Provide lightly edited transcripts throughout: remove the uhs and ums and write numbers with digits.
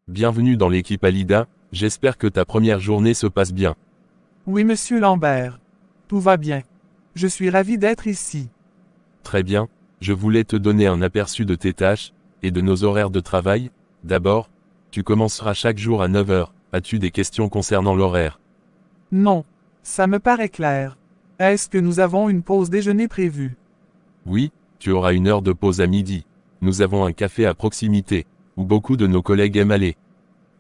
Bienvenue dans l'équipe Alida, j'espère que ta première journée se passe bien. Oui, monsieur Lambert. Tout va bien. Je suis ravi d'être ici. Très bien, je voulais te donner un aperçu de tes tâches, et de nos horaires de travail. D'abord, tu commenceras chaque jour à 9 heures. As-tu des questions concernant l'horaire? Non. Ça me paraît clair. Est-ce que nous avons une pause déjeuner prévue? Oui, tu auras une heure de pause à midi. Nous avons un café à proximité, où beaucoup de nos collègues aiment aller.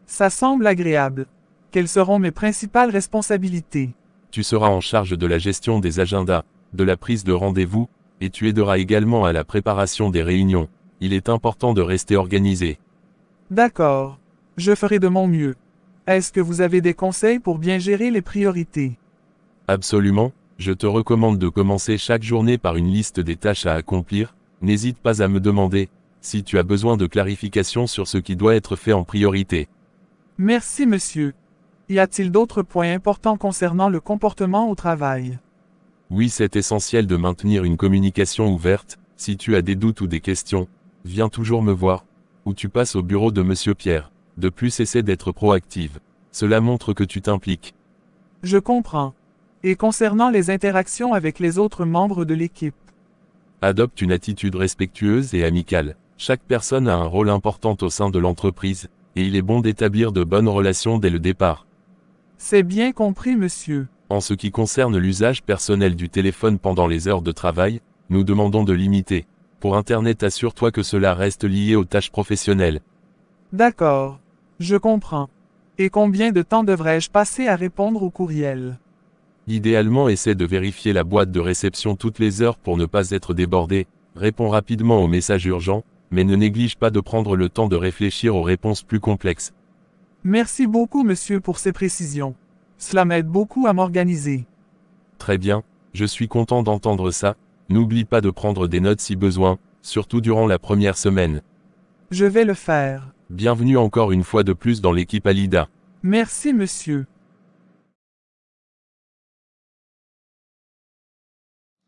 Ça semble agréable. Quelles seront mes principales responsabilités? Tu seras en charge de la gestion des agendas, de la prise de rendez-vous, et tu aideras également à la préparation des réunions. Il est important de rester organisé. D'accord. Je ferai de mon mieux. Est-ce que vous avez des conseils pour bien gérer les priorités? Absolument, je te recommande de commencer chaque journée par une liste des tâches à accomplir. N'hésite pas à me demander si tu as besoin de clarification sur ce qui doit être fait en priorité. Merci, monsieur. Y a-t-il d'autres points importants concernant le comportement au travail? Oui, c'est essentiel de maintenir une communication ouverte. Si tu as des doutes ou des questions, viens toujours me voir, ou tu passes au bureau de Monsieur Pierre. De plus, essaie d'être proactive. Cela montre que tu t'impliques. Je comprends. Et concernant les interactions avec les autres membres de l'équipe? Adopte une attitude respectueuse et amicale. Chaque personne a un rôle important au sein de l'entreprise, et il est bon d'établir de bonnes relations dès le départ. C'est bien compris, monsieur. En ce qui concerne l'usage personnel du téléphone pendant les heures de travail, nous demandons de limiter. Pour Internet, assure-toi que cela reste lié aux tâches professionnelles. D'accord. Je comprends. Et combien de temps devrais-je passer à répondre aux courriels? Idéalement, essaie de vérifier la boîte de réception toutes les heures pour ne pas être débordé. Réponds rapidement aux messages urgents, mais ne néglige pas de prendre le temps de réfléchir aux réponses plus complexes. Merci beaucoup, monsieur, pour ces précisions. Cela m'aide beaucoup à m'organiser. Très bien, je suis content d'entendre ça. N'oublie pas de prendre des notes si besoin, surtout durant la première semaine. Je vais le faire. Bienvenue encore une fois de plus dans l'équipe Alida. Merci, monsieur.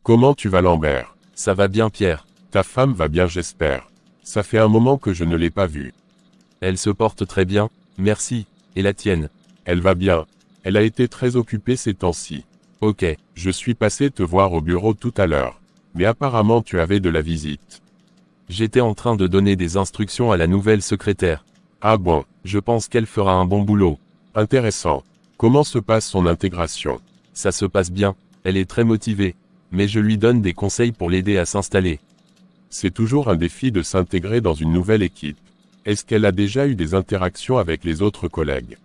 Comment tu vas, Lambert? Ça va bien, Pierre? Ta femme va bien, j'espère. Ça fait un moment que je ne l'ai pas vue. Elle se porte très bien, merci. Et la tienne? Elle va bien. Elle a été très occupée ces temps-ci. Ok. Je suis passé te voir au bureau tout à l'heure. Mais apparemment tu avais de la visite. J'étais en train de donner des instructions à la nouvelle secrétaire. Ah bon, Je pense qu'elle fera un bon boulot. intéressant. Comment se passe son intégration? Ça se passe bien, elle est très motivée. Mais je lui donne des conseils pour l'aider à s'installer. C'est toujours un défi de s'intégrer dans une nouvelle équipe. Est-ce qu'elle a déjà eu des interactions avec les autres collègues?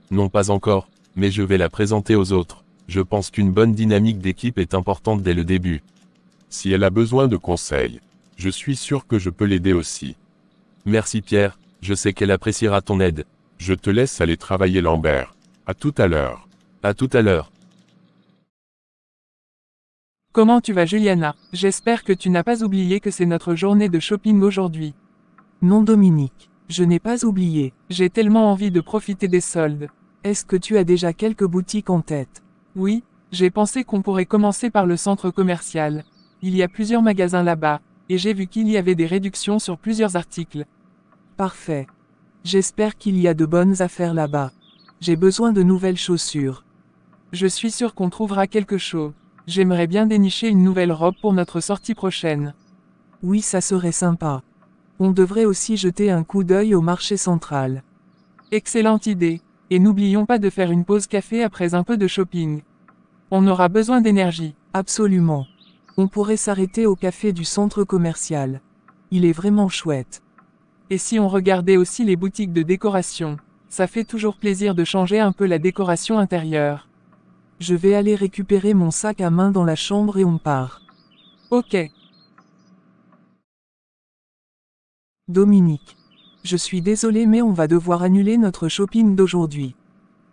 Non, pas encore, mais je vais la présenter aux autres. Je pense qu'une bonne dynamique d'équipe est importante dès le début. Si elle a besoin de conseils, je suis sûr que je peux l'aider aussi. Merci Pierre, je sais qu'elle appréciera ton aide. Je te laisse aller travailler, Lambert. À tout à l'heure. À tout à l'heure. Comment tu vas, Juliana? J'espère que tu n'as pas oublié que c'est notre journée de shopping aujourd'hui. Non, Dominique, je n'ai pas oublié. J'ai tellement envie de profiter des soldes. Est-ce que tu as déjà quelques boutiques en tête? Oui, j'ai pensé qu'on pourrait commencer par le centre commercial. Il y a plusieurs magasins là-bas, et j'ai vu qu'il y avait des réductions sur plusieurs articles. Parfait. J'espère qu'il y a de bonnes affaires là-bas. J'ai besoin de nouvelles chaussures. Je suis sûr qu'on trouvera quelque chose. J'aimerais bien dénicher une nouvelle robe pour notre sortie prochaine. Oui, ça serait sympa. On devrait aussi jeter un coup d'œil au marché central. Excellente idée. Et n'oublions pas de faire une pause café après un peu de shopping. On aura besoin d'énergie. Absolument. On pourrait s'arrêter au café du centre commercial. Il est vraiment chouette. Et si on regardait aussi les boutiques de décoration? Ça fait toujours plaisir de changer un peu la décoration intérieure. Je vais aller récupérer mon sac à main dans la chambre et on part. Ok. Dominique. Je suis désolé mais on va devoir annuler notre shopping d'aujourd'hui.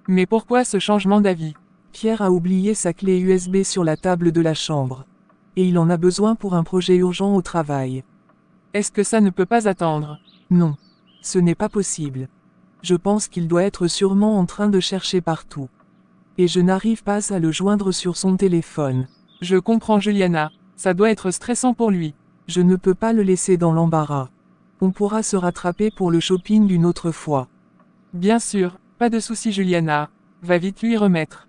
Mais pourquoi ce changement d'avis? Pierre a oublié sa clé USB sur la table de la chambre. Et il en a besoin pour un projet urgent au travail. Est-ce que ça ne peut pas attendre? Non. Ce n'est pas possible. Je pense qu'il doit être sûrement en train de chercher partout. Et je n'arrive pas à le joindre sur son téléphone. Je comprends Juliana, ça doit être stressant pour lui. Je ne peux pas le laisser dans l'embarras. On pourra se rattraper pour le shopping une autre fois. Bien sûr, pas de souci Juliana. Va vite lui remettre.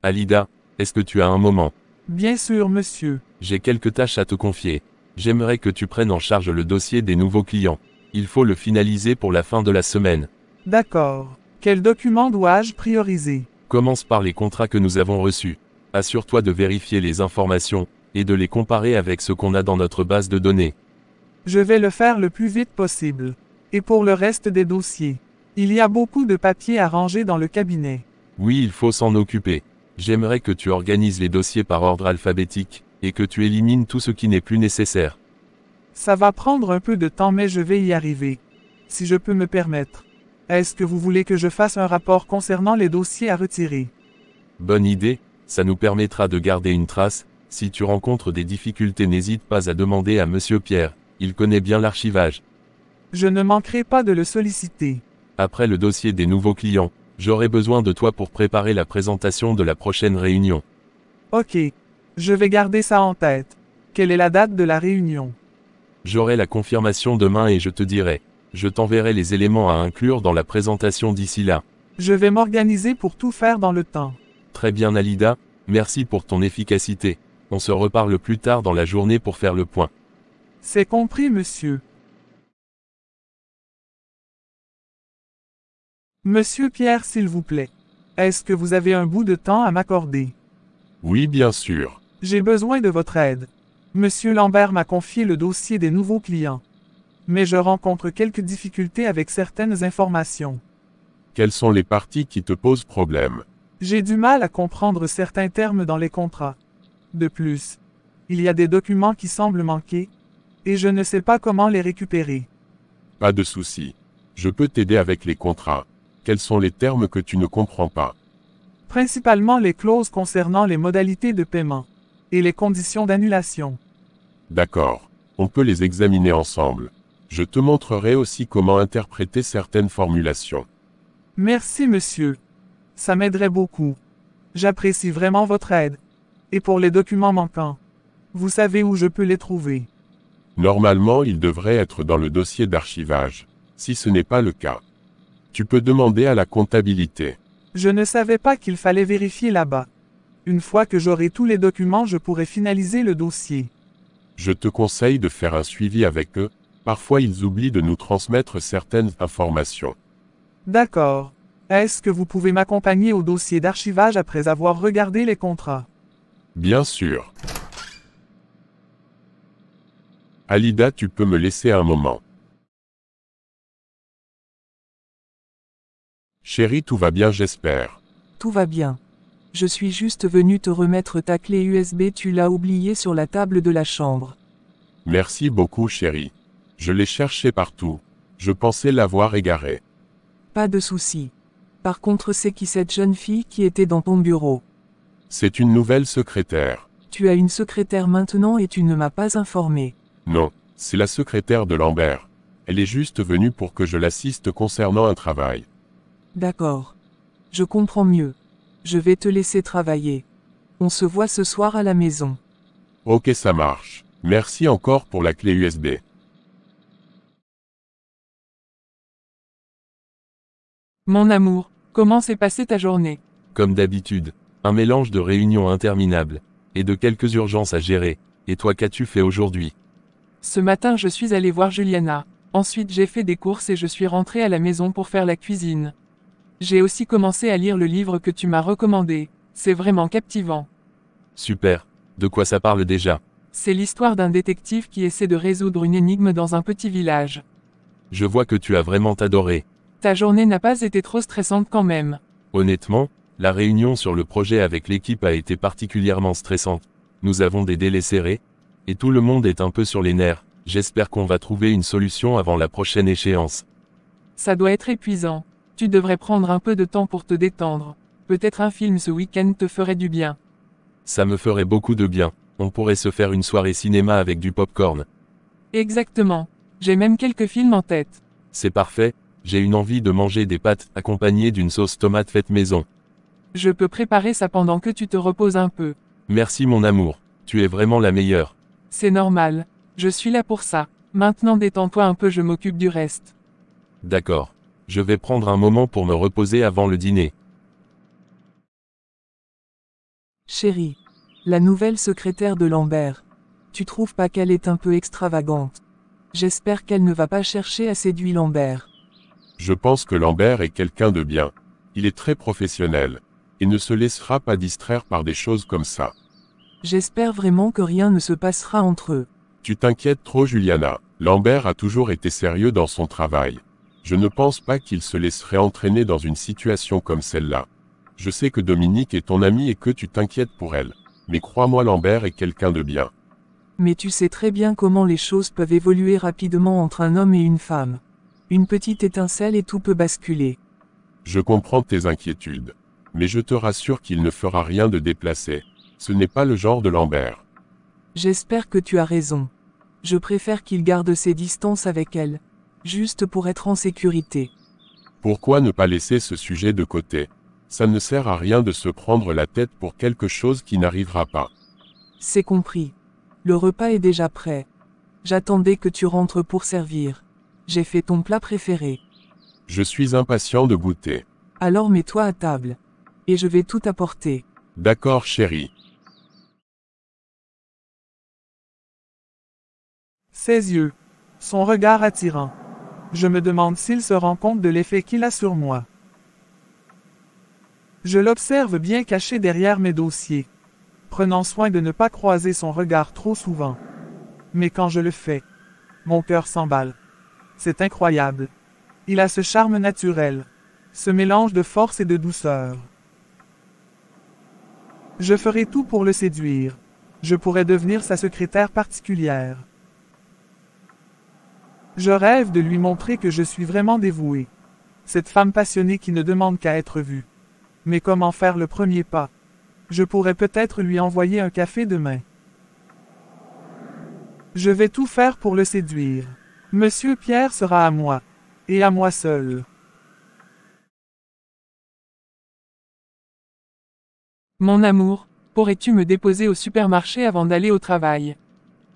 Alida, est-ce que tu as un moment? Bien sûr, monsieur. J'ai quelques tâches à te confier. J'aimerais que tu prennes en charge le dossier des nouveaux clients. Il faut le finaliser pour la fin de la semaine. D'accord. Quel document dois-je prioriser? Commence par les contrats que nous avons reçus. Assure-toi de vérifier les informations, et de les comparer avec ce qu'on a dans notre base de données. Je vais le faire le plus vite possible. Et pour le reste des dossiers? Il y a beaucoup de papiers à ranger dans le cabinet. Oui, il faut s'en occuper. J'aimerais que tu organises les dossiers par ordre alphabétique, et que tu élimines tout ce qui n'est plus nécessaire. Ça va prendre un peu de temps mais je vais y arriver. Si je peux me permettre. Est-ce que vous voulez que je fasse un rapport concernant les dossiers à retirer? Bonne idée, ça nous permettra de garder une trace. Si tu rencontres des difficultés, n'hésite pas à demander à Monsieur Pierre, il connaît bien l'archivage. Je ne manquerai pas de le solliciter. Après le dossier des nouveaux clients, j'aurai besoin de toi pour préparer la présentation de la prochaine réunion. Ok. Je vais garder ça en tête. Quelle est la date de la réunion? J'aurai la confirmation demain et je te dirai. Je t'enverrai les éléments à inclure dans la présentation d'ici là. Je vais m'organiser pour tout faire dans le temps. Très bien Alida, merci pour ton efficacité. On se reparle plus tard dans la journée pour faire le point. C'est compris, monsieur. Monsieur Pierre, s'il vous plaît. Est-ce que vous avez un bout de temps à m'accorder? Oui, bien sûr. J'ai besoin de votre aide. Monsieur Lambert m'a confié le dossier des nouveaux clients. Mais je rencontre quelques difficultés avec certaines informations. Quelles sont les parties qui te posent problème? J'ai du mal à comprendre certains termes dans les contrats. De plus, il y a des documents qui semblent manquer, et je ne sais pas comment les récupérer. Pas de souci. Je peux t'aider avec les contrats. Quels sont les termes que tu ne comprends pas? Principalement les clauses concernant les modalités de paiement et les conditions d'annulation. D'accord. On peut les examiner ensemble. Je te montrerai aussi comment interpréter certaines formulations. Merci, monsieur. Ça m'aiderait beaucoup. J'apprécie vraiment votre aide. Et pour les documents manquants, vous savez où je peux les trouver? Normalement, ils devraient être dans le dossier d'archivage. Si ce n'est pas le cas, tu peux demander à la comptabilité. Je ne savais pas qu'il fallait vérifier là-bas. Une fois que j'aurai tous les documents, je pourrai finaliser le dossier. Je te conseille de faire un suivi avec eux. Parfois, ils oublient de nous transmettre certaines informations. D'accord. Est-ce que vous pouvez m'accompagner au dossier d'archivage après avoir regardé les contrats? Bien sûr. Alida, tu peux me laisser un moment. Chérie, tout va bien, j'espère. Tout va bien. Je suis juste venu te remettre ta clé USB, tu l'as oubliée sur la table de la chambre. Merci beaucoup, chérie. Je l'ai cherchée partout. Je pensais l'avoir égarée. Pas de souci. Par contre, c'est qui cette jeune fille qui était dans ton bureau? C'est une nouvelle secrétaire. Tu as une secrétaire maintenant et tu ne m'as pas informé. Non, c'est la secrétaire de Lambert. Elle est juste venue pour que je l'assiste concernant un travail. D'accord. Je comprends mieux. Je vais te laisser travailler. On se voit ce soir à la maison. Ok, ça marche. Merci encore pour la clé USB. Mon amour, comment s'est passée ta journée? Comme d'habitude, un mélange de réunions interminables, et de quelques urgences à gérer. Et toi, qu'as-tu fait aujourd'hui? Ce matin, je suis allée voir Juliana. Ensuite, j'ai fait des courses et je suis rentrée à la maison pour faire la cuisine. J'ai aussi commencé à lire le livre que tu m'as recommandé. C'est vraiment captivant. Super. De quoi ça parle déjà? C'est l'histoire d'un détective qui essaie de résoudre une énigme dans un petit village. Je vois que tu as vraiment adoré. Ta journée n'a pas été trop stressante quand même. Honnêtement, la réunion sur le projet avec l'équipe a été particulièrement stressante. Nous avons des délais serrés, et tout le monde est un peu sur les nerfs. J'espère qu'on va trouver une solution avant la prochaine échéance. Ça doit être épuisant. Tu devrais prendre un peu de temps pour te détendre. Peut-être un film ce week-end te ferait du bien. Ça me ferait beaucoup de bien. On pourrait se faire une soirée cinéma avec du popcorn. Exactement. J'ai même quelques films en tête. C'est parfait, j'ai une envie de manger des pâtes accompagnées d'une sauce tomate faite maison. Je peux préparer ça pendant que tu te reposes un peu. Merci mon amour, tu es vraiment la meilleure. C'est normal. Je suis là pour ça. Maintenant détends-toi un peu, je m'occupe du reste. D'accord. Je vais prendre un moment pour me reposer avant le dîner. Chérie. La nouvelle secrétaire de Lambert. Tu trouves pas qu'elle est un peu extravagante? J'espère qu'elle ne va pas chercher à séduire Lambert. Je pense que Lambert est quelqu'un de bien. Il est très professionnel. Et ne se laissera pas distraire par des choses comme ça. J'espère vraiment que rien ne se passera entre eux. Tu t'inquiètes trop, Juliana. Lambert a toujours été sérieux dans son travail. Je ne pense pas qu'il se laisserait entraîner dans une situation comme celle-là. Je sais que Dominique est ton amie et que tu t'inquiètes pour elle. Mais crois-moi, Lambert est quelqu'un de bien. Mais tu sais très bien comment les choses peuvent évoluer rapidement entre un homme et une femme. Une petite étincelle et tout peut basculer. Je comprends tes inquiétudes. Mais je te rassure qu'il ne fera rien de déplacé. Ce n'est pas le genre de Lambert. J'espère que tu as raison. Je préfère qu'il garde ses distances avec elle. Juste pour être en sécurité. Pourquoi ne pas laisser ce sujet de côté? Ça ne sert à rien de se prendre la tête pour quelque chose qui n'arrivera pas. C'est compris. Le repas est déjà prêt. J'attendais que tu rentres pour servir. J'ai fait ton plat préféré. Je suis impatient de goûter. Alors mets-toi à table. Et je vais tout apporter. D'accord, chérie. Ses yeux. Son regard attirant. Je me demande s'il se rend compte de l'effet qu'il a sur moi. Je l'observe bien caché derrière mes dossiers, prenant soin de ne pas croiser son regard trop souvent. Mais quand je le fais, mon cœur s'emballe. C'est incroyable. Il a ce charme naturel, ce mélange de force et de douceur. Je ferai tout pour le séduire. Je pourrais devenir sa secrétaire particulière. Je rêve de lui montrer que je suis vraiment dévouée. Cette femme passionnée qui ne demande qu'à être vue. Mais comment faire le premier pas? Je pourrais peut-être lui envoyer un café demain. Je vais tout faire pour le séduire. Monsieur Pierre sera à moi. Et à moi seul. Mon amour, pourrais-tu me déposer au supermarché avant d'aller au travail?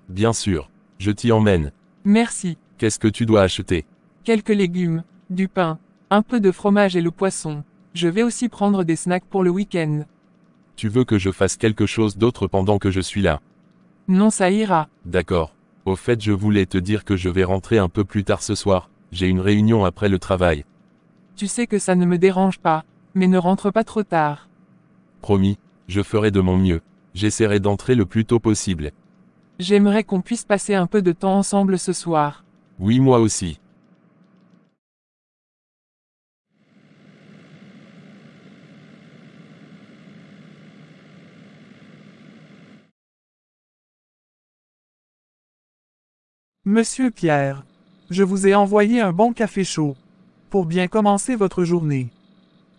Bien sûr. Je t'y emmène. Merci. Qu'est-ce que tu dois acheter? Quelques légumes, du pain, un peu de fromage et le poisson. Je vais aussi prendre des snacks pour le week-end. Tu veux que je fasse quelque chose d'autre pendant que je suis là? Non, ça ira. D'accord. Au fait, je voulais te dire que je vais rentrer un peu plus tard ce soir. J'ai une réunion après le travail. Tu sais que ça ne me dérange pas, mais ne rentre pas trop tard. Promis, je ferai de mon mieux. J'essaierai d'entrer le plus tôt possible. J'aimerais qu'on puisse passer un peu de temps ensemble ce soir. Oui, moi aussi. Monsieur Pierre, je vous ai envoyé un bon café chaud. Pour bien commencer votre journée.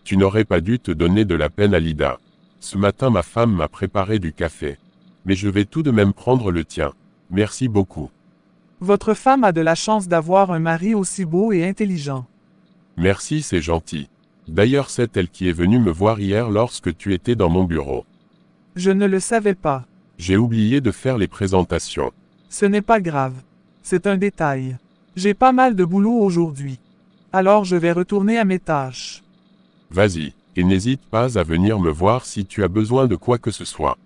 Tu n'aurais pas dû te donner de la peine, Alida. Ce matin, ma femme m'a préparé du café. Mais je vais tout de même prendre le tien. Merci beaucoup. Votre femme a de la chance d'avoir un mari aussi beau et intelligent. Merci, c'est gentil. D'ailleurs, c'est elle qui est venue me voir hier lorsque tu étais dans mon bureau. Je ne le savais pas. J'ai oublié de faire les présentations. Ce n'est pas grave. C'est un détail. J'ai pas mal de boulot aujourd'hui. Alors je vais retourner à mes tâches. Vas-y, et n'hésite pas à venir me voir si tu as besoin de quoi que ce soit.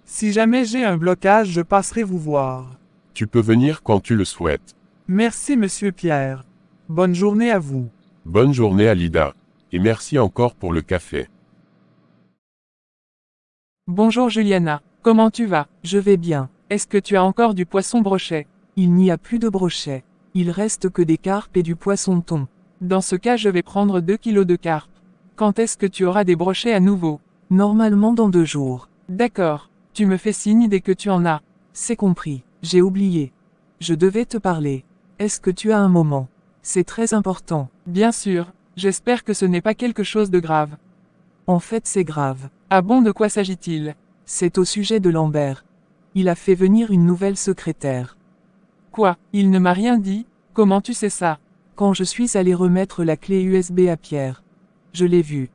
Si jamais j'ai un blocage, je passerai vous voir. Tu peux venir quand tu le souhaites. Merci, Monsieur Pierre. Bonne journée à vous. Bonne journée, Alida. Et merci encore pour le café. Bonjour Juliana, comment tu vas? Je vais bien. Est-ce que tu as encore du poisson brochet? Il n'y a plus de brochet. Il reste que des carpes et du poisson thon. Dans ce cas, je vais prendre 2 kilos de carpes. Quand est-ce que tu auras des brochets à nouveau? Normalement dans 2 jours. D'accord. Tu me fais signe dès que tu en as. C'est compris. J'ai oublié. Je devais te parler. Est-ce que tu as un moment? C'est très important. Bien sûr. J'espère que ce n'est pas quelque chose de grave. En fait, c'est grave. Ah bon, de quoi s'agit-il? C'est au sujet de Lambert. Il a fait venir une nouvelle secrétaire. Quoi? Il ne m'a rien dit? Comment tu sais ça? Quand je suis allé remettre la clé USB à Pierre. Je l'ai vue.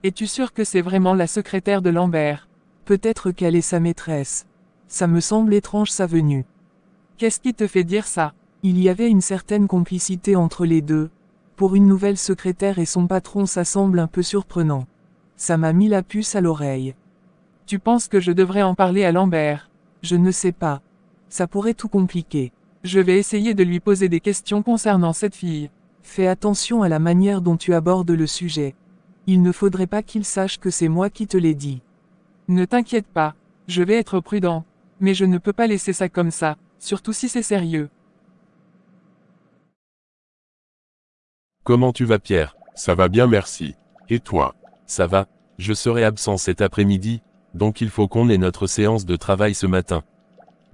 Es-tu sûr que c'est vraiment la secrétaire de Lambert? Peut-être qu'elle est sa maîtresse. Ça me semble étrange sa venue. Qu'est-ce qui te fait dire ça? Il y avait une certaine complicité entre les deux. Pour une nouvelle secrétaire et son patron, ça semble un peu surprenant. Ça m'a mis la puce à l'oreille. Tu penses que je devrais en parler à Lambert? Je ne sais pas. Ça pourrait tout compliquer. Je vais essayer de lui poser des questions concernant cette fille. Fais attention à la manière dont tu abordes le sujet. Il ne faudrait pas qu'il sache que c'est moi qui te l'ai dit. Ne t'inquiète pas, je vais être prudent. Mais je ne peux pas laisser ça comme ça, surtout si c'est sérieux. Comment tu vas Pierre? Ça va bien merci. Et toi? Ça va, je serai absent cet après-midi, donc il faut qu'on ait notre séance de travail ce matin.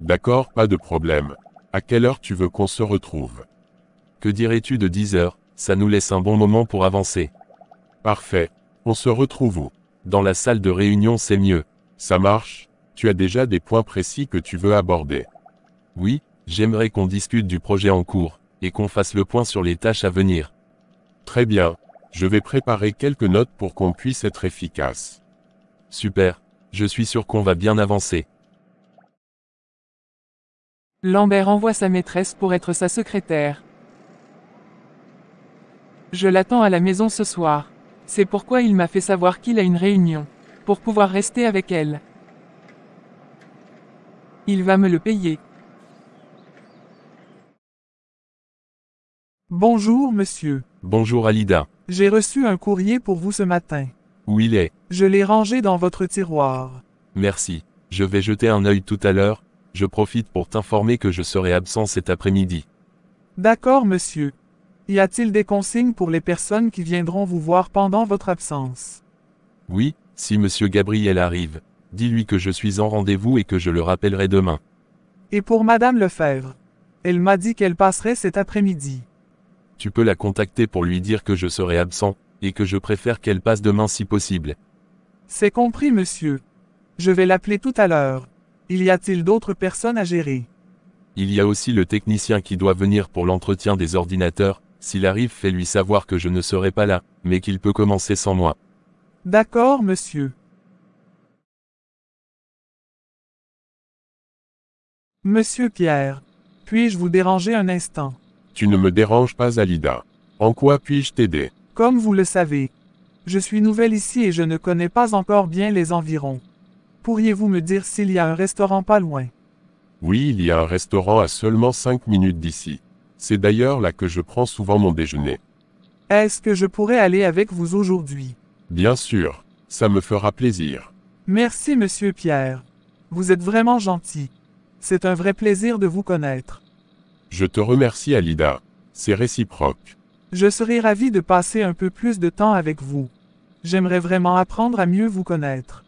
D'accord, pas de problème. À quelle heure tu veux qu'on se retrouve? Que dirais-tu de 10 heures? Ça nous laisse un bon moment pour avancer. Parfait. On se retrouve où? Dans la salle de réunion c'est mieux. Ça marche? Tu as déjà des points précis que tu veux aborder? Oui, j'aimerais qu'on discute du projet en cours, et qu'on fasse le point sur les tâches à venir. Très bien. Je vais préparer quelques notes pour qu'on puisse être efficace. Super, je suis sûr qu'on va bien avancer. Lambert envoie sa maîtresse pour être sa secrétaire. Je l'attends à la maison ce soir. C'est pourquoi il m'a fait savoir qu'il a une réunion. Pour pouvoir rester avec elle. Il va me le payer. Bonjour, monsieur. Bonjour Alida. J'ai reçu un courrier pour vous ce matin. Où il est? Je l'ai rangé dans votre tiroir. Merci. Je vais jeter un œil tout à l'heure. Je profite pour t'informer que je serai absent cet après-midi. D'accord, monsieur. Y a-t-il des consignes pour les personnes qui viendront vous voir pendant votre absence? Oui, si monsieur Gabriel arrive, dis-lui que je suis en rendez-vous et que je le rappellerai demain. Et pour madame Lefebvre? Elle m'a dit qu'elle passerait cet après-midi. Tu peux la contacter pour lui dire que je serai absent, et que je préfère qu'elle passe demain si possible. C'est compris, monsieur. Je vais l'appeler tout à l'heure. Y a-t-il d'autres personnes à gérer? Il y a aussi le technicien qui doit venir pour l'entretien des ordinateurs. S'il arrive, fais-lui savoir que je ne serai pas là, mais qu'il peut commencer sans moi. D'accord, monsieur. Monsieur Pierre, puis-je vous déranger un instant? Tu ne me déranges pas Alida. En quoi puis-je t'aider? Comme vous le savez, je suis nouvelle ici et je ne connais pas encore bien les environs. Pourriez-vous me dire s'il y a un restaurant pas loin? Oui, il y a un restaurant à seulement 5 minutes d'ici. C'est d'ailleurs là que je prends souvent mon déjeuner. Est-ce que je pourrais aller avec vous aujourd'hui? Bien sûr, ça me fera plaisir. Merci, monsieur Pierre. Vous êtes vraiment gentil. C'est un vrai plaisir de vous connaître. Je te remercie Alida. C'est réciproque. Je serai ravi de passer un peu plus de temps avec vous. J'aimerais vraiment apprendre à mieux vous connaître.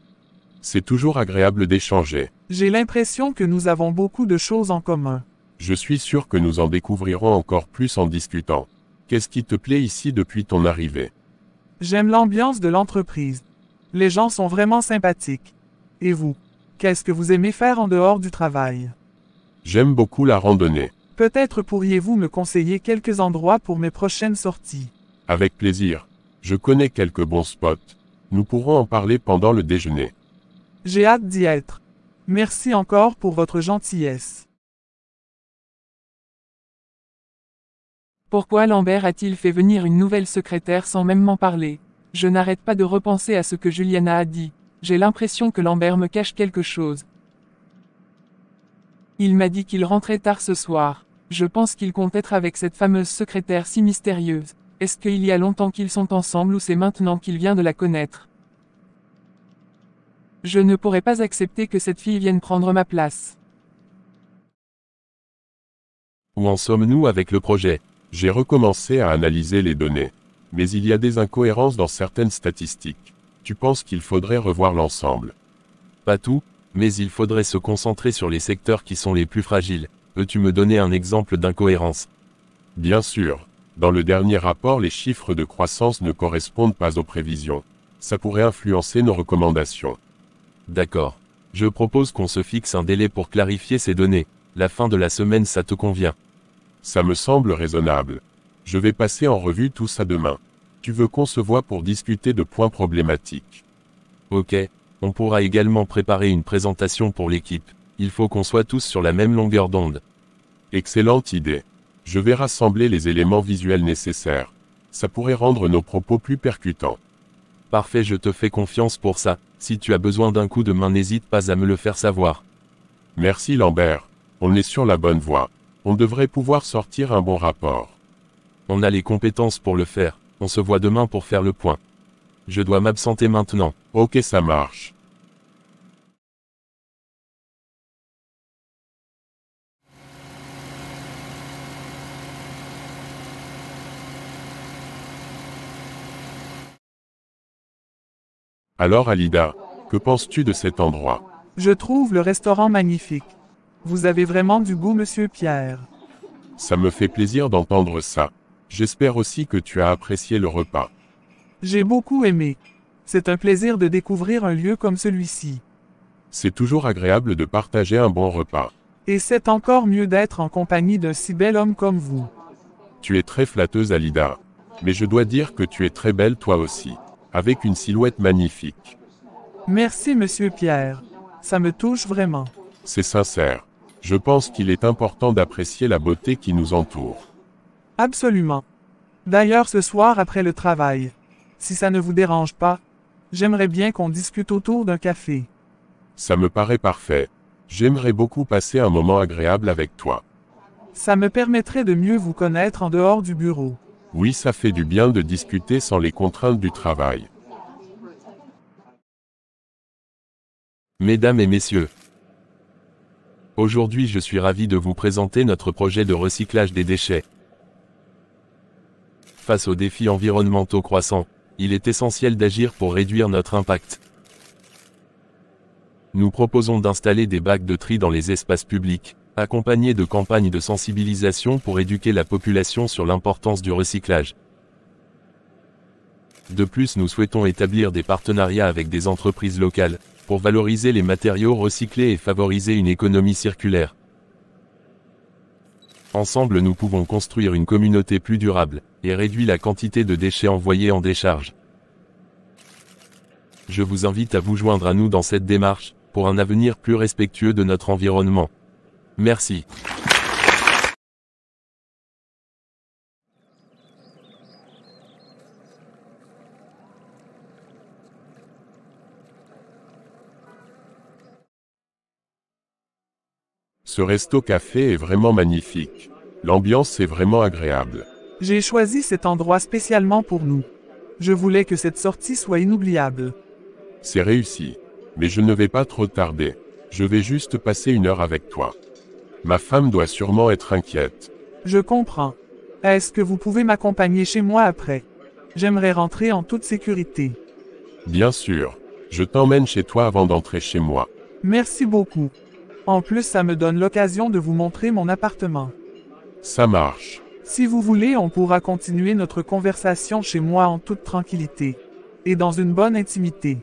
C'est toujours agréable d'échanger. J'ai l'impression que nous avons beaucoup de choses en commun. Je suis sûr que nous en découvrirons encore plus en discutant. Qu'est-ce qui te plaît ici depuis ton arrivée? J'aime l'ambiance de l'entreprise. Les gens sont vraiment sympathiques. Et vous? Qu'est-ce que vous aimez faire en dehors du travail? J'aime beaucoup la randonnée. Peut-être pourriez-vous me conseiller quelques endroits pour mes prochaines sorties? Avec plaisir. Je connais quelques bons spots. Nous pourrons en parler pendant le déjeuner. J'ai hâte d'y être. Merci encore pour votre gentillesse. Pourquoi Lambert a-t-il fait venir une nouvelle secrétaire sans même m'en parler? Je n'arrête pas de repenser à ce que Juliana a dit. J'ai l'impression que Lambert me cache quelque chose. Il m'a dit qu'il rentrait tard ce soir. Je pense qu'il compte être avec cette fameuse secrétaire si mystérieuse. Est-ce qu'il y a longtemps qu'ils sont ensemble ou c'est maintenant qu'il vient de la connaître? Je ne pourrais pas accepter que cette fille vienne prendre ma place. Où en sommes-nous avec le projet? J'ai recommencé à analyser les données. Mais il y a des incohérences dans certaines statistiques. Tu penses qu'il faudrait revoir l'ensemble? Pas tout, mais il faudrait se concentrer sur les secteurs qui sont les plus fragiles. Peux-tu me donner un exemple d'incohérence? Bien sûr. Dans le dernier rapport, les chiffres de croissance ne correspondent pas aux prévisions. Ça pourrait influencer nos recommandations. D'accord. Je propose qu'on se fixe un délai pour clarifier ces données. La fin de la semaine, ça te convient? Ça me semble raisonnable. Je vais passer en revue tout ça demain. Tu veux qu'on se voit pour discuter de points problématiques? Ok. On pourra également préparer une présentation pour l'équipe. Il faut qu'on soit tous sur la même longueur d'onde. Excellente idée. Je vais rassembler les éléments visuels nécessaires. Ça pourrait rendre nos propos plus percutants. Parfait, je te fais confiance pour ça. Si tu as besoin d'un coup de main, n'hésite pas à me le faire savoir. Merci Lambert. On est sur la bonne voie. On devrait pouvoir sortir un bon rapport. On a les compétences pour le faire. On se voit demain pour faire le point. Je dois m'absenter maintenant. Ok, ça marche. Alors Alida, que penses-tu de cet endroit? Je trouve le restaurant magnifique. Vous avez vraiment du goût, monsieur Pierre. Ça me fait plaisir d'entendre ça. J'espère aussi que tu as apprécié le repas. J'ai beaucoup aimé. C'est un plaisir de découvrir un lieu comme celui-ci. C'est toujours agréable de partager un bon repas. Et c'est encore mieux d'être en compagnie d'un si bel homme comme vous. Tu es très flatteuse Alida. Mais je dois dire que tu es très belle toi aussi. Avec une silhouette magnifique. Merci, monsieur Pierre. Ça me touche vraiment. C'est sincère. Je pense qu'il est important d'apprécier la beauté qui nous entoure. Absolument. D'ailleurs, ce soir après le travail, si ça ne vous dérange pas, j'aimerais bien qu'on discute autour d'un café. Ça me paraît parfait. J'aimerais beaucoup passer un moment agréable avec toi. Ça me permettrait de mieux vous connaître en dehors du bureau. Oui, ça fait du bien de discuter sans les contraintes du travail. Mesdames et messieurs, aujourd'hui je suis ravi de vous présenter notre projet de recyclage des déchets. Face aux défis environnementaux croissants, il est essentiel d'agir pour réduire notre impact. Nous proposons d'installer des bacs de tri dans les espaces publics, accompagnés de campagnes de sensibilisation pour éduquer la population sur l'importance du recyclage. De plus, nous souhaitons établir des partenariats avec des entreprises locales, pour valoriser les matériaux recyclés et favoriser une économie circulaire. Ensemble, nous pouvons construire une communauté plus durable, et réduire la quantité de déchets envoyés en décharge. Je vous invite à vous joindre à nous dans cette démarche, pour un avenir plus respectueux de notre environnement. Merci. Ce resto-café est vraiment magnifique. L'ambiance est vraiment agréable. J'ai choisi cet endroit spécialement pour nous. Je voulais que cette sortie soit inoubliable. C'est réussi. Mais je ne vais pas trop tarder. Je vais juste passer une heure avec toi. Ma femme doit sûrement être inquiète. Je comprends. Est-ce que vous pouvez m'accompagner chez moi après? J'aimerais rentrer en toute sécurité. Bien sûr. Je t'emmène chez toi avant d'entrer chez moi. Merci beaucoup. En plus, ça me donne l'occasion de vous montrer mon appartement. Ça marche. Si vous voulez, on pourra continuer notre conversation chez moi en toute tranquillité. Et dans une bonne intimité.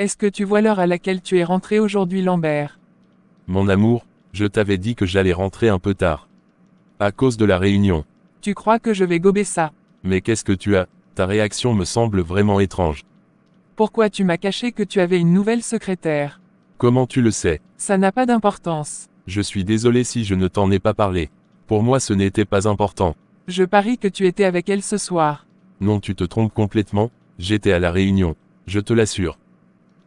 Est-ce que tu vois l'heure à laquelle tu es rentré aujourd'hui, Lambert? Mon amour, je t'avais dit que j'allais rentrer un peu tard. À cause de la réunion. Tu crois que je vais gober ça? Mais qu'est-ce que tu as? Ta réaction me semble vraiment étrange. Pourquoi tu m'as caché que tu avais une nouvelle secrétaire? Comment tu le sais? Ça n'a pas d'importance. Je suis désolé si je ne t'en ai pas parlé. Pour moi, ce n'était pas important. Je parie que tu étais avec elle ce soir. Non, tu te trompes complètement. J'étais à la réunion. Je te l'assure.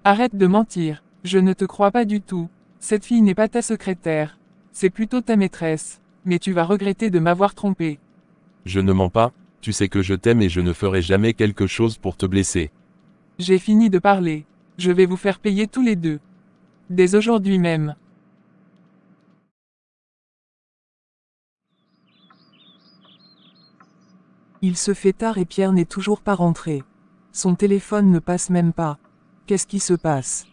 Arrête de mentir. Je ne te crois pas du tout. Cette fille n'est pas ta secrétaire. C'est plutôt ta maîtresse. Mais tu vas regretter de m'avoir trompé. Je ne mens pas. Tu sais que je t'aime et je ne ferai jamais quelque chose pour te blesser. J'ai fini de parler. Je vais vous faire payer tous les deux. Dès aujourd'hui même. Il se fait tard et Pierre n'est toujours pas rentré. Son téléphone ne passe même pas. Qu'est-ce qui se passe?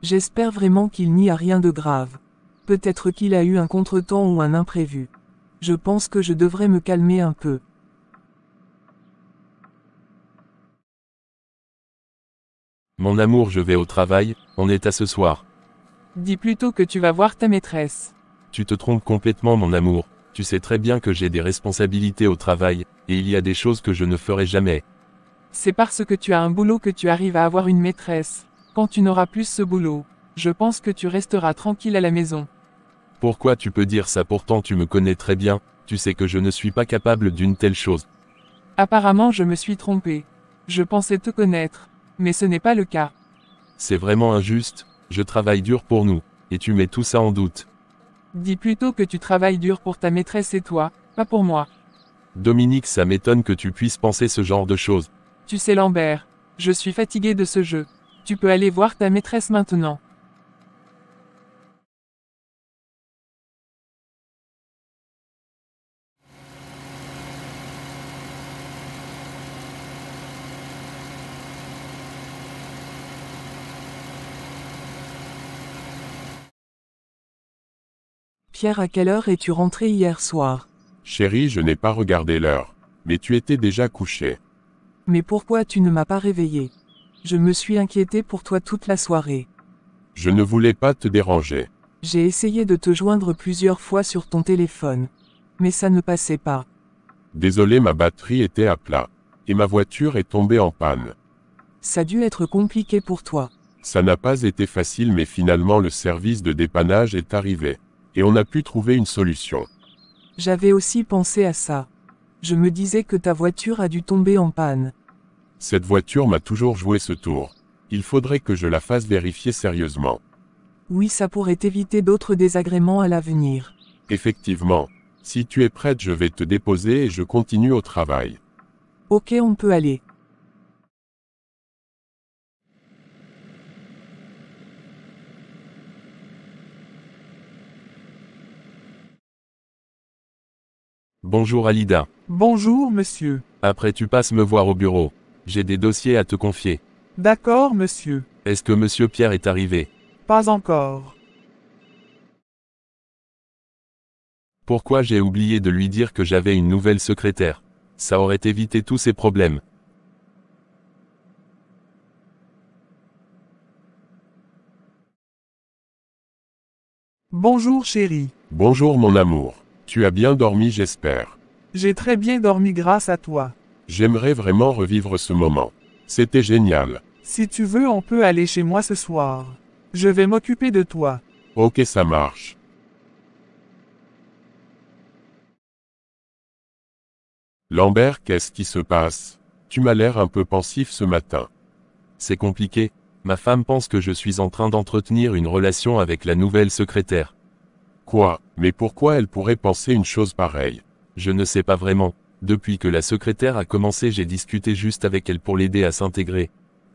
J'espère vraiment qu'il n'y a rien de grave. Peut-être qu'il a eu un contretemps ou un imprévu. Je pense que je devrais me calmer un peu. Mon amour, je vais au travail, on est à ce soir. Dis plutôt que tu vas voir ta maîtresse. Tu te trompes complètement, mon amour. Tu sais très bien que j'ai des responsabilités au travail, et il y a des choses que je ne ferai jamais. C'est parce que tu as un boulot que tu arrives à avoir une maîtresse. Quand tu n'auras plus ce boulot, Je pense que tu resteras tranquille à la maison. Pourquoi tu peux dire ça? Pourtant tu me connais très bien, tu sais que je ne suis pas capable d'une telle chose. Apparemment je me suis trompé. Je pensais te connaître, mais ce n'est pas le cas. C'est vraiment injuste, je travaille dur pour nous, et tu mets tout ça en doute. Dis plutôt que tu travailles dur pour ta maîtresse et toi, pas pour moi. Dominique, ça m'étonne que tu puisses penser ce genre de choses. Tu sais Lambert, je suis fatigué de ce jeu. Tu peux aller voir ta maîtresse maintenant. Pierre, à quelle heure es-tu rentré hier soir? Chérie, je n'ai pas regardé l'heure. Mais tu étais déjà couché. Mais pourquoi tu ne m'as pas réveillé? Je me suis inquiété pour toi toute la soirée. Je ne voulais pas te déranger. J'ai essayé de te joindre plusieurs fois sur ton téléphone. Mais ça ne passait pas. Désolé, ma batterie était à plat. Et ma voiture est tombée en panne. Ça a dû être compliqué pour toi. Ça n'a pas été facile, mais finalement le service de dépannage est arrivé. Et on a pu trouver une solution. J'avais aussi pensé à ça. Je me disais que ta voiture a dû tomber en panne. Cette voiture m'a toujours joué ce tour. Il faudrait que je la fasse vérifier sérieusement. Oui, ça pourrait éviter d'autres désagréments à l'avenir. Effectivement. Si tu es prête, je vais te déposer et je continue au travail. Ok, on peut aller. Bonjour Alida. Bonjour, monsieur. Après tu passes me voir au bureau. J'ai des dossiers à te confier. D'accord, monsieur. Est-ce que monsieur Pierre est arrivé? Pas encore. Pourquoi j'ai oublié de lui dire que j'avais une nouvelle secrétaire? Ça aurait évité tous ces problèmes. Bonjour, chérie. Bonjour mon amour. Tu as bien dormi, j'espère. J'ai très bien dormi grâce à toi. J'aimerais vraiment revivre ce moment. C'était génial. Si tu veux, on peut aller chez moi ce soir. Je vais m'occuper de toi. Ok, ça marche. Lambert, qu'est-ce qui se passe? Tu m'as l'air un peu pensif ce matin. C'est compliqué. Ma femme pense que je suis en train d'entretenir une relation avec la nouvelle secrétaire. Quoi? Mais pourquoi elle pourrait penser une chose pareille? Je ne sais pas vraiment. Depuis que la secrétaire a commencé, j'ai discuté juste avec elle pour l'aider à s'intégrer.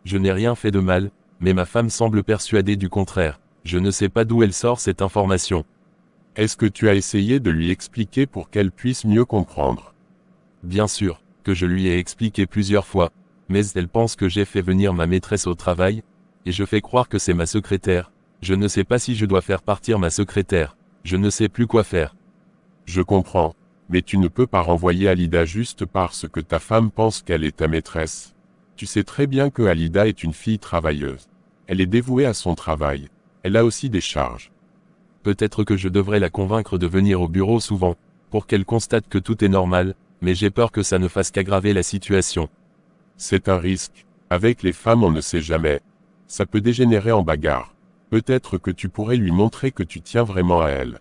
Je n'ai rien fait de mal, mais ma femme semble persuadée du contraire. Je ne sais pas d'où elle sort cette information. Est-ce que tu as essayé de lui expliquer pour qu'elle puisse mieux comprendre? Bien sûr, que je lui ai expliqué plusieurs fois, mais elle pense que j'ai fait venir ma maîtresse au travail, et je fais croire que c'est ma secrétaire. Je ne sais pas si je dois faire partir ma secrétaire. Je ne sais plus quoi faire. Je comprends, mais tu ne peux pas renvoyer Alida juste parce que ta femme pense qu'elle est ta maîtresse. Tu sais très bien que Alida est une fille travailleuse. Elle est dévouée à son travail. Elle a aussi des charges. Peut-être que je devrais la convaincre de venir au bureau souvent, pour qu'elle constate que tout est normal, mais j'ai peur que ça ne fasse qu'aggraver la situation. C'est un risque. Avec les femmes, on ne sait jamais. Ça peut dégénérer en bagarre. Peut-être que tu pourrais lui montrer que tu tiens vraiment à elle.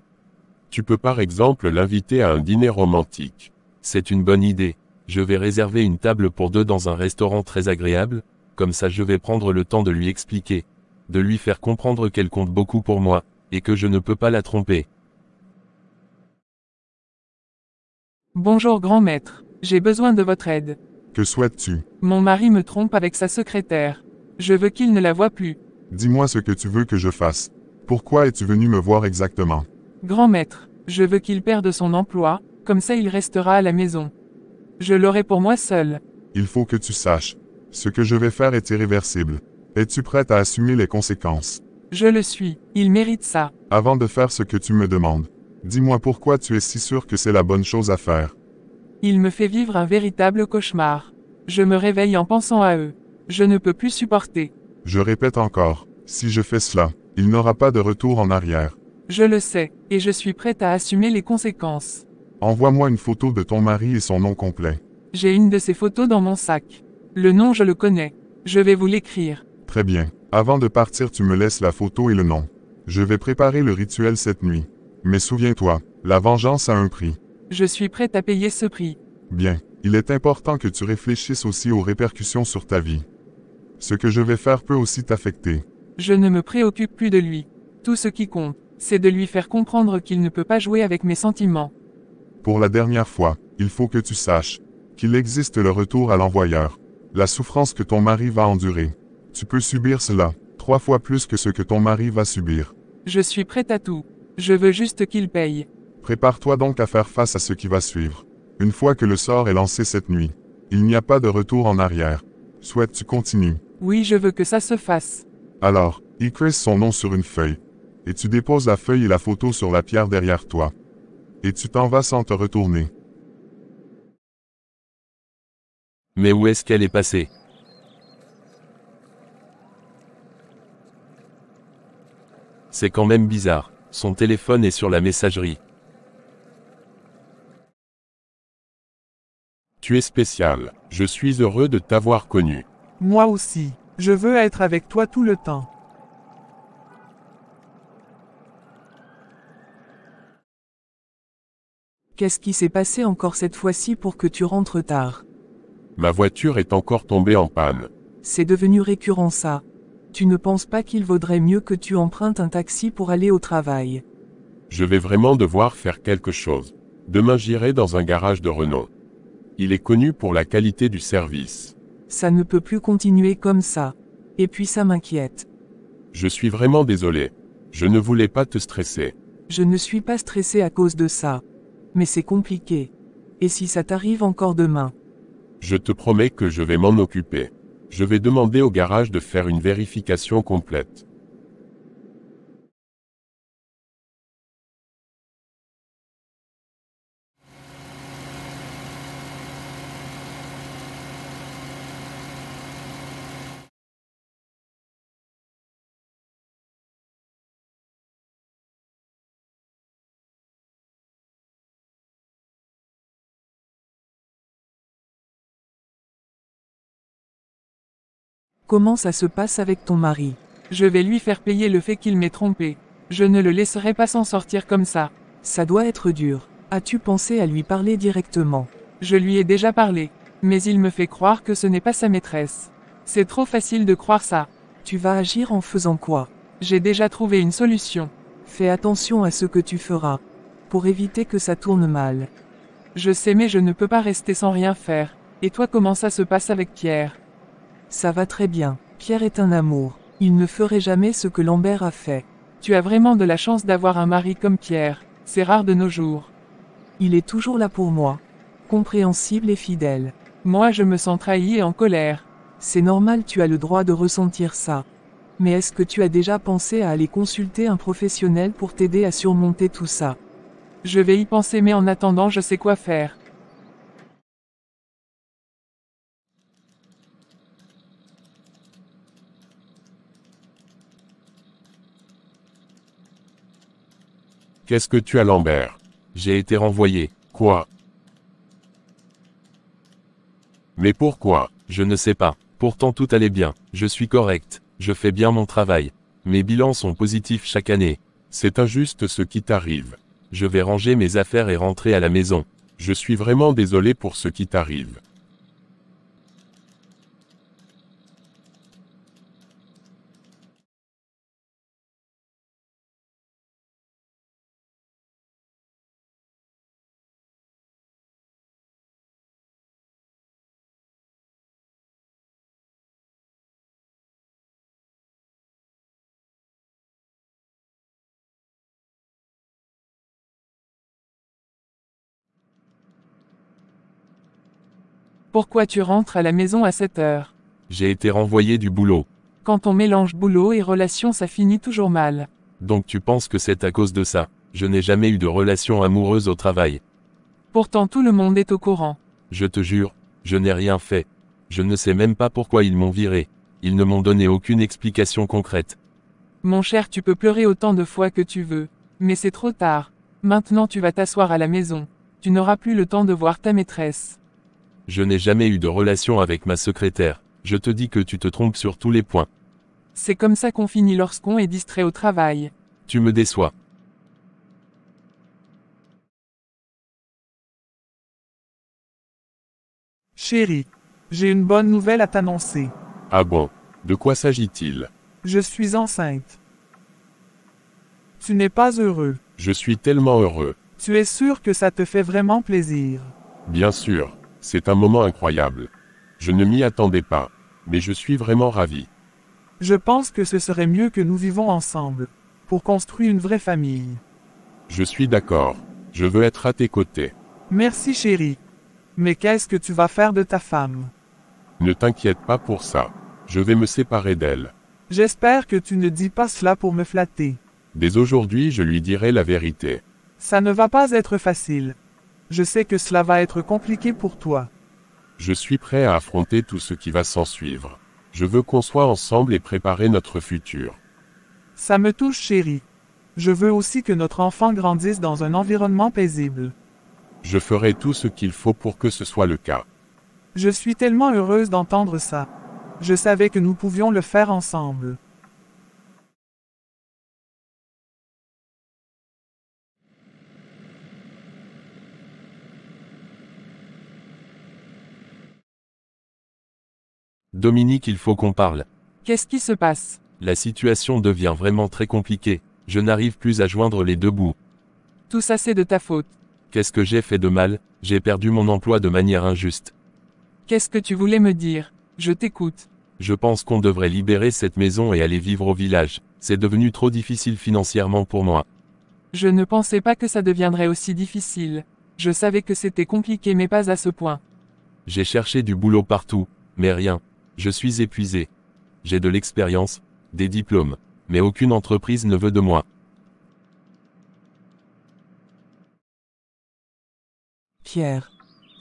Tu peux par exemple l'inviter à un dîner romantique. C'est une bonne idée. Je vais réserver une table pour deux dans un restaurant très agréable, comme ça je vais prendre le temps de lui expliquer, de lui faire comprendre qu'elle compte beaucoup pour moi, et que je ne peux pas la tromper. Bonjour grand maître, j'ai besoin de votre aide. Que souhaites-tu? Mon mari me trompe avec sa secrétaire. Je veux qu'il ne la voie plus. Dis-moi ce que tu veux que je fasse. Pourquoi es-tu venu me voir exactement? Grand maître, je veux qu'il perde son emploi, comme ça il restera à la maison. Je l'aurai pour moi seul. Il faut que tu saches. Ce que je vais faire est irréversible. Es-tu prête à assumer les conséquences? Je le suis, il mérite ça. Avant de faire ce que tu me demandes, dis-moi pourquoi tu es si sûr que c'est la bonne chose à faire. Il me fait vivre un véritable cauchemar. Je me réveille en pensant à eux. Je ne peux plus supporter. Je répète encore, si je fais cela, il n'aura pas de retour en arrière. Je le sais, et je suis prête à assumer les conséquences. Envoie-moi une photo de ton mari et son nom complet. J'ai une de ces photos dans mon sac. Le nom je le connais. Je vais vous l'écrire. Très bien. Avant de partir, tu me laisses la photo et le nom. Je vais préparer le rituel cette nuit. Mais souviens-toi, la vengeance a un prix. Je suis prête à payer ce prix. Bien, il est important que tu réfléchisses aussi aux répercussions sur ta vie. Ce que je vais faire peut aussi t'affecter. Je ne me préoccupe plus de lui. Tout ce qui compte, c'est de lui faire comprendre qu'il ne peut pas jouer avec mes sentiments. Pour la dernière fois, il faut que tu saches qu'il existe le retour à l'envoyeur. La souffrance que ton mari va endurer. Tu peux subir cela, 3 fois plus que ce que ton mari va subir. Je suis prête à tout. Je veux juste qu'il paye. Prépare-toi donc à faire face à ce qui va suivre. Une fois que le sort est lancé cette nuit, il n'y a pas de retour en arrière. Souhaite-tu continues? Oui, je veux que ça se fasse. Alors, écris son nom sur une feuille. Et tu déposes la feuille et la photo sur la pierre derrière toi. Et tu t'en vas sans te retourner. Mais où est-ce qu'elle est passée? C'est quand même bizarre. Son téléphone est sur la messagerie. Tu es spécial. Je suis heureux de t'avoir connu. Moi aussi. Je veux être avec toi tout le temps. Qu'est-ce qui s'est passé encore cette fois-ci pour que tu rentres tard? Ma voiture est encore tombée en panne. C'est devenu récurrent ça. Tu ne penses pas qu'il vaudrait mieux que tu empruntes un taxi pour aller au travail? Je vais vraiment devoir faire quelque chose. Demain j'irai dans un garage de Renault. Il est connu pour la qualité du service. Ça ne peut plus continuer comme ça. Et puis ça m'inquiète. Je suis vraiment désolé. Je ne voulais pas te stresser. Je ne suis pas stressé à cause de ça. Mais c'est compliqué. Et si ça t'arrive encore demain? Je te promets que je vais m'en occuper. Je vais demander au garage de faire une vérification complète. Comment ça se passe avec ton mari? Je vais lui faire payer le fait qu'il m'ait trompé. Je ne le laisserai pas s'en sortir comme ça. Ça doit être dur. As-tu pensé à lui parler directement? Je lui ai déjà parlé. Mais il me fait croire que ce n'est pas sa maîtresse. C'est trop facile de croire ça. Tu vas agir en faisant quoi? J'ai déjà trouvé une solution. Fais attention à ce que tu feras. Pour éviter que ça tourne mal. Je sais mais je ne peux pas rester sans rien faire. Et toi comment ça se passe avec Pierre? Ça va très bien. Pierre est un amour. Il ne ferait jamais ce que Lambert a fait. Tu as vraiment de la chance d'avoir un mari comme Pierre. C'est rare de nos jours. Il est toujours là pour moi. Compréhensible et fidèle. Moi je me sens trahi et en colère. C'est normal, tu as le droit de ressentir ça. Mais est-ce que tu as déjà pensé à aller consulter un professionnel pour t'aider à surmonter tout ça? Je vais y penser mais en attendant je sais quoi faire. Qu'est-ce que tu as, Lambert? J'ai été renvoyé. Quoi? Mais pourquoi? Je ne sais pas. Pourtant tout allait bien. Je suis correct. Je fais bien mon travail. Mes bilans sont positifs chaque année. C'est injuste ce qui t'arrive. Je vais ranger mes affaires et rentrer à la maison. Je suis vraiment désolé pour ce qui t'arrive. Pourquoi tu rentres à la maison à cette heure? J'ai été renvoyé du boulot. Quand on mélange boulot et relation ça finit toujours mal. Donc tu penses que c'est à cause de ça? Je n'ai jamais eu de relation amoureuse au travail. Pourtant tout le monde est au courant. Je te jure, je n'ai rien fait. Je ne sais même pas pourquoi ils m'ont viré. Ils ne m'ont donné aucune explication concrète. Mon cher, tu peux pleurer autant de fois que tu veux. Mais c'est trop tard. Maintenant tu vas t'asseoir à la maison. Tu n'auras plus le temps de voir ta maîtresse. Je n'ai jamais eu de relation avec ma secrétaire. Je te dis que tu te trompes sur tous les points. C'est comme ça qu'on finit lorsqu'on est distrait au travail. Tu me déçois. Chérie, j'ai une bonne nouvelle à t'annoncer. Ah bon? De quoi s'agit-il? Je suis enceinte. Tu n'es pas heureux. Je suis tellement heureux. Tu es sûr que ça te fait vraiment plaisir. Bien sûr, c'est un moment incroyable. Je ne m'y attendais pas, mais je suis vraiment ravi. Je pense que ce serait mieux que nous vivons ensemble, pour construire une vraie famille. Je suis d'accord. Je veux être à tes côtés. Merci chérie. Mais qu'est-ce que tu vas faire de ta femme? Ne t'inquiète pas pour ça. Je vais me séparer d'elle. J'espère que tu ne dis pas cela pour me flatter. Dès aujourd'hui, je lui dirai la vérité. Ça ne va pas être facile. Je sais que cela va être compliqué pour toi. Je suis prêt à affronter tout ce qui va s'ensuivre. Je veux qu'on soit ensemble et préparer notre futur. Ça me touche chérie. Je veux aussi que notre enfant grandisse dans un environnement paisible. Je ferai tout ce qu'il faut pour que ce soit le cas. Je suis tellement heureuse d'entendre ça. Je savais que nous pouvions le faire ensemble. Dominique, il faut qu'on parle. Qu'est-ce qui se passe? La situation devient vraiment très compliquée. Je n'arrive plus à joindre les deux bouts. Tout ça c'est de ta faute. Qu'est-ce que j'ai fait de mal? J'ai perdu mon emploi de manière injuste. Qu'est-ce que tu voulais me dire? Je t'écoute. Je pense qu'on devrait libérer cette maison et aller vivre au village. C'est devenu trop difficile financièrement pour moi. Je ne pensais pas que ça deviendrait aussi difficile. Je savais que c'était compliqué mais pas à ce point. J'ai cherché du boulot partout, mais rien. Je suis épuisé. J'ai de l'expérience, des diplômes, mais aucune entreprise ne veut de moi. Pierre.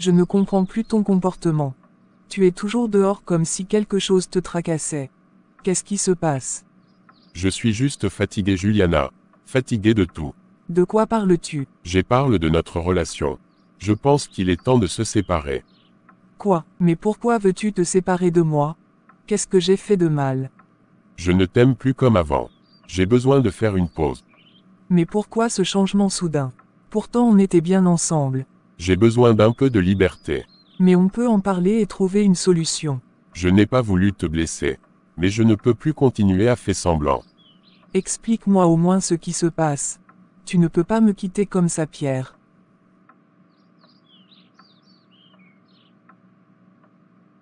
Je ne comprends plus ton comportement. Tu es toujours dehors comme si quelque chose te tracassait. Qu'est-ce qui se passe? Je suis juste fatigué, Juliana. Fatigué de tout. De quoi parles-tu? Je parle de notre relation. Je pense qu'il est temps de se séparer. Quoi? Mais pourquoi veux-tu te séparer de moi? Qu'est-ce que j'ai fait de mal? Je ne t'aime plus comme avant. J'ai besoin de faire une pause. Mais pourquoi ce changement soudain? Pourtant on était bien ensemble. J'ai besoin d'un peu de liberté. Mais on peut en parler et trouver une solution. Je n'ai pas voulu te blesser. Mais je ne peux plus continuer à faire semblant. Explique-moi au moins ce qui se passe. Tu ne peux pas me quitter comme ça, Pierre.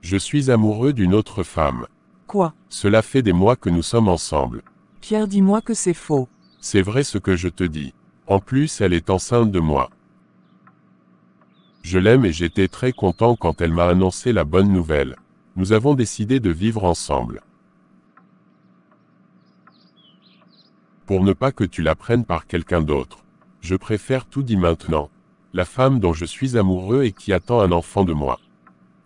Je suis amoureux d'une autre femme. Quoi? Cela fait des mois que nous sommes ensemble. Pierre, dis-moi que c'est faux. C'est vrai ce que je te dis. En plus, elle est enceinte de moi. Je l'aime et j'étais très content quand elle m'a annoncé la bonne nouvelle. Nous avons décidé de vivre ensemble. Pour ne pas que tu la prennes par quelqu'un d'autre. Je préfère tout dit maintenant. La femme dont je suis amoureux et qui attend un enfant de moi.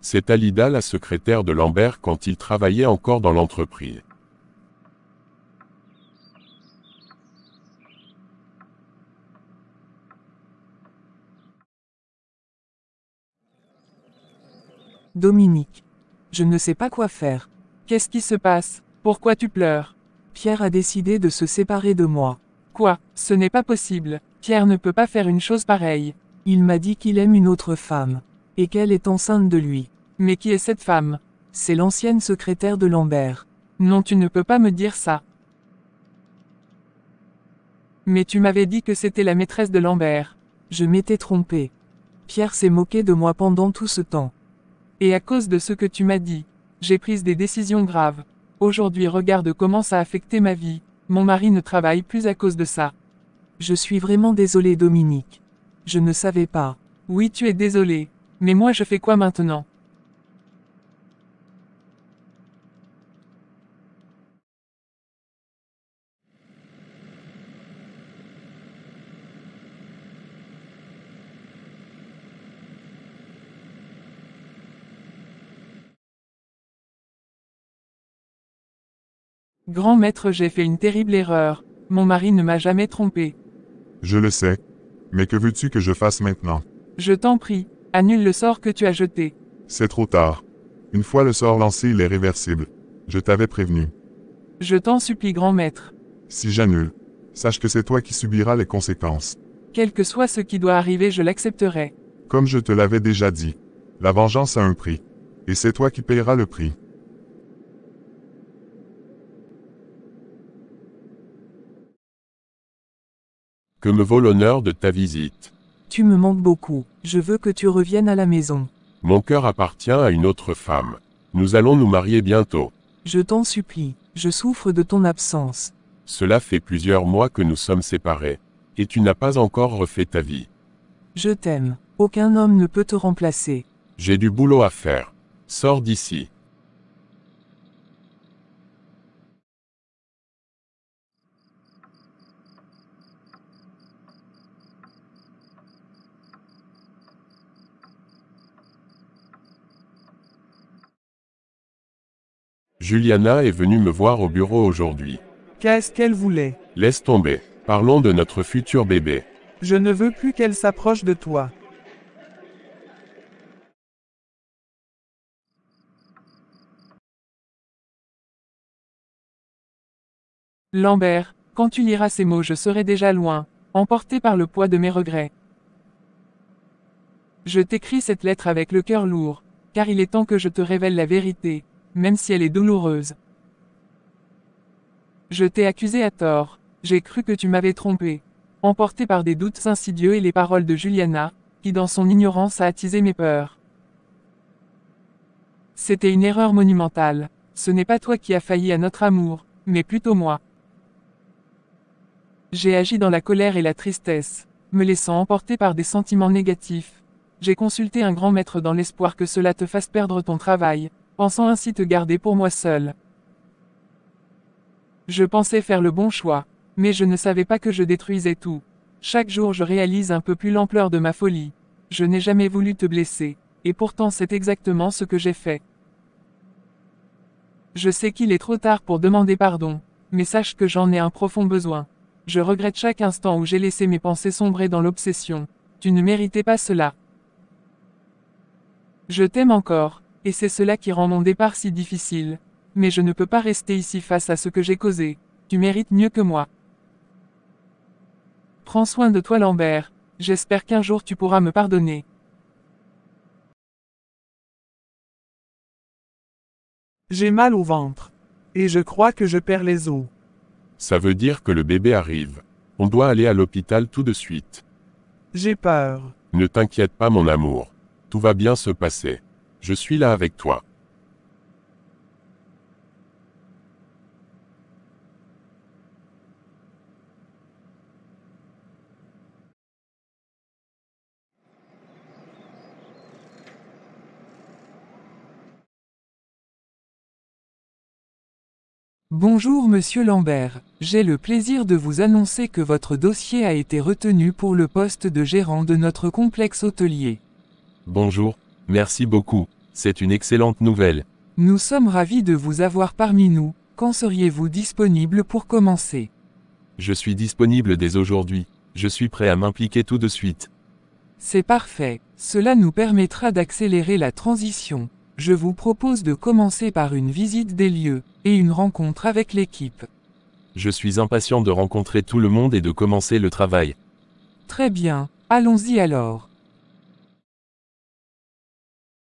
C'est Alida, la secrétaire de Lambert quand il travaillait encore dans l'entreprise. Dominique. Je ne sais pas quoi faire. Qu'est-ce qui se passe? Pourquoi tu pleures? Pierre a décidé de se séparer de moi. Quoi? Ce n'est pas possible. Pierre ne peut pas faire une chose pareille. Il m'a dit qu'il aime une autre femme. Et qu'elle est enceinte de lui. Mais qui est cette femme? C'est l'ancienne secrétaire de Lambert. Non, tu ne peux pas me dire ça. Mais tu m'avais dit que c'était la maîtresse de Lambert. Je m'étais trompé. Pierre s'est moqué de moi pendant tout ce temps. Et à cause de ce que tu m'as dit, j'ai pris des décisions graves. Aujourd'hui, regarde comment ça a affecté ma vie. Mon mari ne travaille plus à cause de ça. Je suis vraiment désolé, Dominique. Je ne savais pas. Oui, tu es désolé. Mais moi, je fais quoi maintenant? Grand maître, j'ai fait une terrible erreur. Mon mari ne m'a jamais trompé. Je le sais. Mais que veux-tu que je fasse maintenant? Je t'en prie, annule le sort que tu as jeté. C'est trop tard. Une fois le sort lancé, il est réversible. Je t'avais prévenu. Je t'en supplie, grand maître. Si j'annule, sache que c'est toi qui subiras les conséquences. Quel que soit ce qui doit arriver, je l'accepterai. Comme je te l'avais déjà dit, la vengeance a un prix. Et c'est toi qui payeras le prix. Que me vaut l'honneur de ta visite? Tu me manques beaucoup, je veux que tu reviennes à la maison. Mon cœur appartient à une autre femme. Nous allons nous marier bientôt. Je t'en supplie, je souffre de ton absence. Cela fait plusieurs mois que nous sommes séparés. Et tu n'as pas encore refait ta vie. Je t'aime, aucun homme ne peut te remplacer. J'ai du boulot à faire. Sors d'ici. Juliana est venue me voir au bureau aujourd'hui. Qu'est-ce qu'elle voulait? Laisse tomber. Parlons de notre futur bébé. Je ne veux plus qu'elle s'approche de toi. Lambert, quand tu liras ces mots, je serai déjà loin, emporté par le poids de mes regrets. Je t'écris cette lettre avec le cœur lourd, car il est temps que je te révèle la vérité, même si elle est douloureuse. Je t'ai accusé à tort, j'ai cru que tu m'avais trompé, emporté par des doutes insidieux et les paroles de Juliana, qui dans son ignorance a attisé mes peurs. C'était une erreur monumentale, ce n'est pas toi qui as failli à notre amour, mais plutôt moi. J'ai agi dans la colère et la tristesse, me laissant emporter par des sentiments négatifs. J'ai consulté un grand maître dans l'espoir que cela te fasse perdre ton travail, pensant ainsi te garder pour moi seul. Je pensais faire le bon choix, mais je ne savais pas que je détruisais tout. Chaque jour je réalise un peu plus l'ampleur de ma folie. Je n'ai jamais voulu te blesser, et pourtant c'est exactement ce que j'ai fait. Je sais qu'il est trop tard pour demander pardon, mais sache que j'en ai un profond besoin. Je regrette chaque instant où j'ai laissé mes pensées sombrer dans l'obsession. Tu ne méritais pas cela. Je t'aime encore, et c'est cela qui rend mon départ si difficile. Mais je ne peux pas rester ici face à ce que j'ai causé. Tu mérites mieux que moi. Prends soin de toi, Lambert. J'espère qu'un jour tu pourras me pardonner. J'ai mal au ventre. Et je crois que je perds les os. Ça veut dire que le bébé arrive. On doit aller à l'hôpital tout de suite. J'ai peur. Ne t'inquiète pas, mon amour. Tout va bien se passer. Je suis là avec toi. Bonjour Monsieur Lambert, j'ai le plaisir de vous annoncer que votre dossier a été retenu pour le poste de gérant de notre complexe hôtelier. Bonjour, merci beaucoup, c'est une excellente nouvelle. Nous sommes ravis de vous avoir parmi nous, quand seriez-vous disponible pour commencer? Je suis disponible dès aujourd'hui, je suis prêt à m'impliquer tout de suite. C'est parfait, cela nous permettra d'accélérer la transition. Je vous propose de commencer par une visite des lieux, et une rencontre avec l'équipe. Je suis impatient de rencontrer tout le monde et de commencer le travail. Très bien, allons-y alors.